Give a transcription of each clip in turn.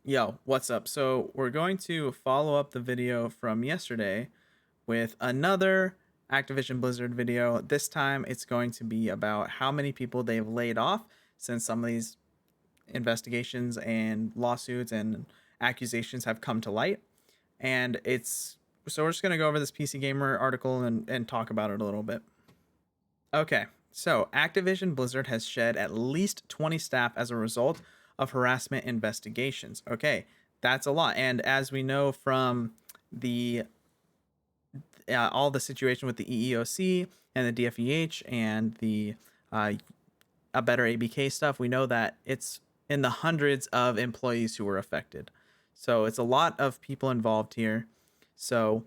Yo, what's up? So, we're going to follow up the video from yesterday with another Activision Blizzard video. This time, it's going to be about how many people they've laid off since some of these investigations and lawsuits and accusations have come to light. And we're just going to go over this PC Gamer article and talk about it a little bit. Okay, so Activision Blizzard has shed at least 20 staff as a result of harassment investigations. Okay, that's a lot. And as we know from the all the situation with the EEOC and the DFEH and the uh, a better ABK stuff, we know that it's in the hundreds of employees who were affected. So it's a lot of people involved here. So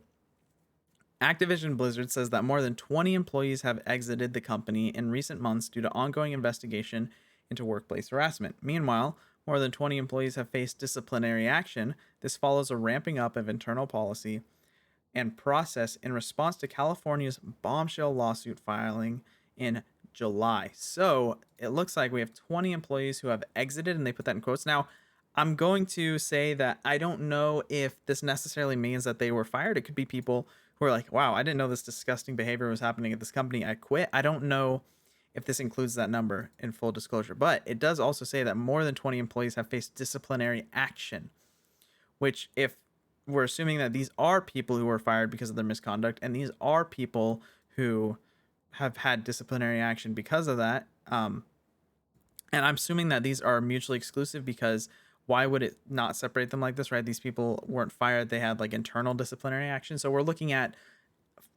Activision Blizzard says that more than 20 employees have exited the company in recent months due to ongoing investigation into workplace harassment. Meanwhile, more than 20 employees have faced disciplinary action. This follows a ramping up of internal policy and process in response to California's bombshell lawsuit filing in July. So it looks like we have 20 employees who have exited, and they put that in quotes. Now, I'm going to say that I don't know if this necessarily means that they were fired. It could be people who are like, wow, I didn't know this disgusting behavior was happening at this company. I quit. I don't know if this includes that number in full disclosure, but it does also say that more than 20 employees have faced disciplinary action, which, if we're assuming that these are people who were fired because of their misconduct, and these are people who have had disciplinary action because of that, and I'm assuming that these are mutually exclusive, because why would it not separate them like this, right? These people weren't fired. They had like internal disciplinary action. So we're looking at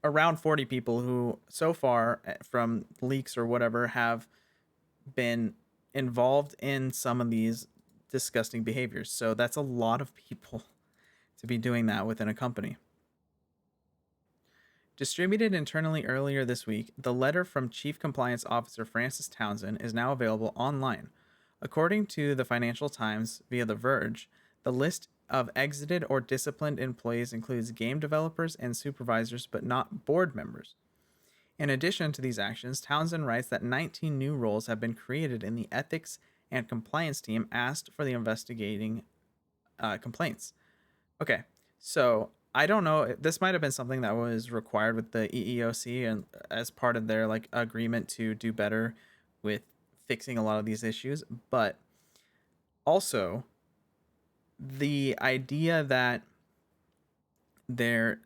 around 40 people who so far from leaks or whatever have been involved in some of these disgusting behaviors. So that's a lot of people to be doing that within a company. Distributed internally earlier this week, the letter from Chief Compliance Officer Francis Townsend is now available online. According to the Financial Times via The Verge, the list of exited or disciplined employees includes game developers and supervisors, but not board members. In addition to these actions, Townsend writes that 19 new roles have been created in the ethics and compliance team asked for the investigating complaints. Okay, so I don't know. This might have been something that was required with the EEOC and as part of their like agreement to do better with fixing a lot of these issues, but also the idea that they're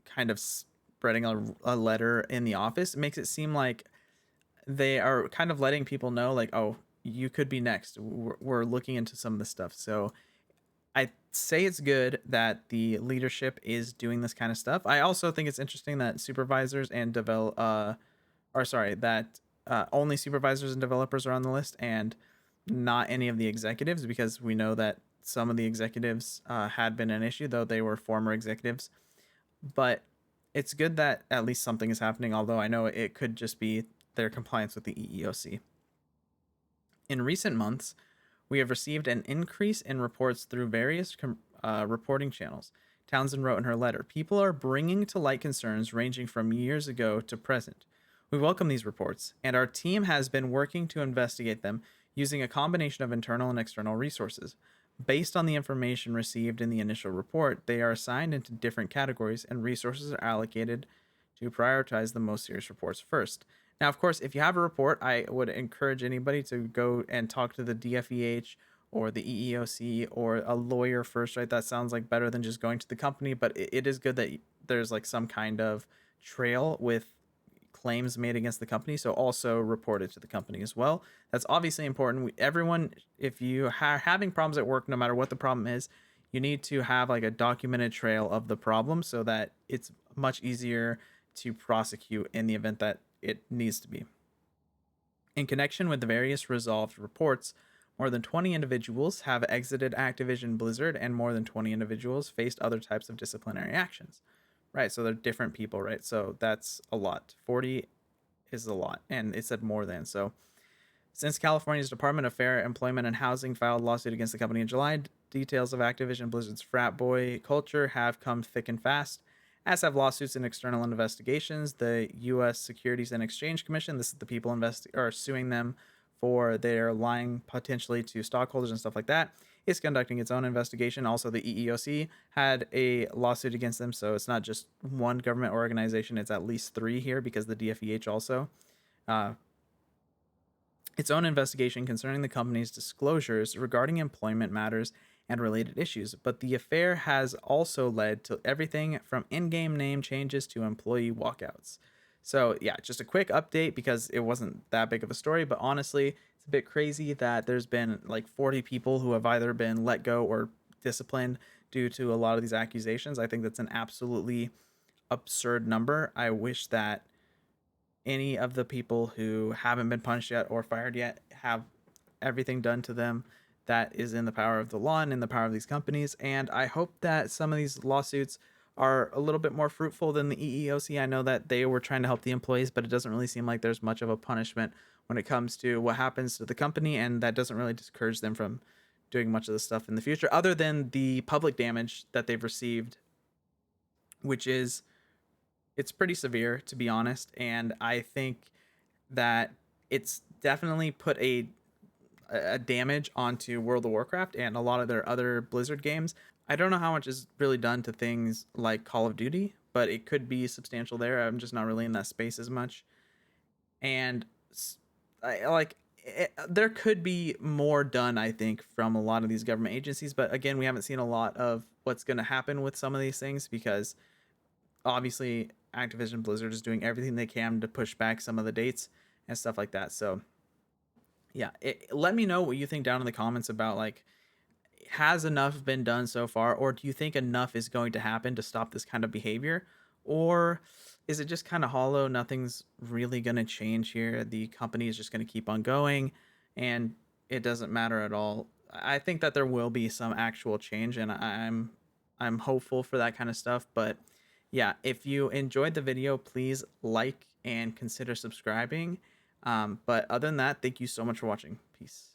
kind of spreading a letter in the office makes it seem like they are kind of letting people know, like, oh, you could be next. We're looking into some of this stuff. So I say it's good that the leadership is doing this kind of stuff. I also think it's interesting that supervisors and only supervisors and developers are on the list and not any of the executives, because we know that some of the executives had been an issue, though they were former executives. But it's good that at least something is happening, although I know it could just be their compliance with the EEOC. In recent months, we have received an increase in reports through various reporting channels. Townsend wrote in her letter, people are bringing to light concerns ranging from years ago to present. We welcome these reports, and our team has been working to investigate them using a combination of internal and external resources. Based on the information received in the initial report, they are assigned into different categories, and resources are allocated to prioritize the most serious reports first. Now, of course, if you have a report, I would encourage anybody to go and talk to the DFEH or the EEOC or a lawyer first, right? That sounds like better than just going to the company, but it is good that there's like some kind of trail with claims made against the company. So also report it to the company as well. That's obviously important. Everyone, if you are having problems at work, no matter what the problem is, you need to have like a documented trail of the problem so that it's much easier to prosecute in the event that it needs to be. In connection with the various resolved reports, more than 20 individuals have exited Activision Blizzard, and more than 20 individuals faced other types of disciplinary actions. Right, so they're different people, right? So that's a lot. 40 is a lot, and it said more than. So since California's Department of Fair Employment and Housing filed a lawsuit against the company in July, details of Activision Blizzard's frat boy culture have come thick and fast, as have lawsuits and external investigations. The U.S. Securities and Exchange Commission, this is the people are suing them for their lying potentially to stockholders and stuff like that, is conducting its own investigation. Also, the EEOC had a lawsuit against them, so it's not just one government organization, it's at least three here because the DFEH also. Uh, its own investigation concerning the company's disclosures regarding employment matters and related issues. But the affair has also led to everything from in game name changes to employee walkouts. So, yeah, just a quick update because it wasn't that big of a story, but honestly, it's a bit crazy that there's been like 40 people who have either been let go or disciplined due to a lot of these accusations. I think that's an absolutely absurd number. I wish that any of the people who haven't been punished yet or fired yet have everything done to them that is in the power of the law and in the power of these companies. And I hope that some of these lawsuits are a little bit more fruitful than the EEOC. I know that they were trying to help the employees, but it doesn't really seem like there's much of a punishment when it comes to what happens to the company, and that doesn't really discourage them from doing much of the stuff in the future, other than the public damage that they've received, which is it's pretty severe, to be honest. And I think that it's definitely put a damage onto World of Warcraft and a lot of their other Blizzard games. I don't know how much is really done to things like Call of Duty, but it could be substantial there. I'm just not really in that space as much. And there could be more done, I think, from a lot of these government agencies. But again, we haven't seen a lot of what's going to happen with some of these things because obviously Activision Blizzard is doing everything they can to push back some of the dates and stuff like that. So yeah, let me know what you think down in the comments about like, has enough been done so far, or do you think enough is going to happen to stop this kind of behavior, or is it just kind of hollow? Nothing's really going to change here. The company is just going to keep on going, and it doesn't matter at all. I think that there will be some actual change, and I'm hopeful for that kind of stuff. But yeah, if you enjoyed the video, please like and consider subscribing. But other than that, thank you so much for watching. Peace.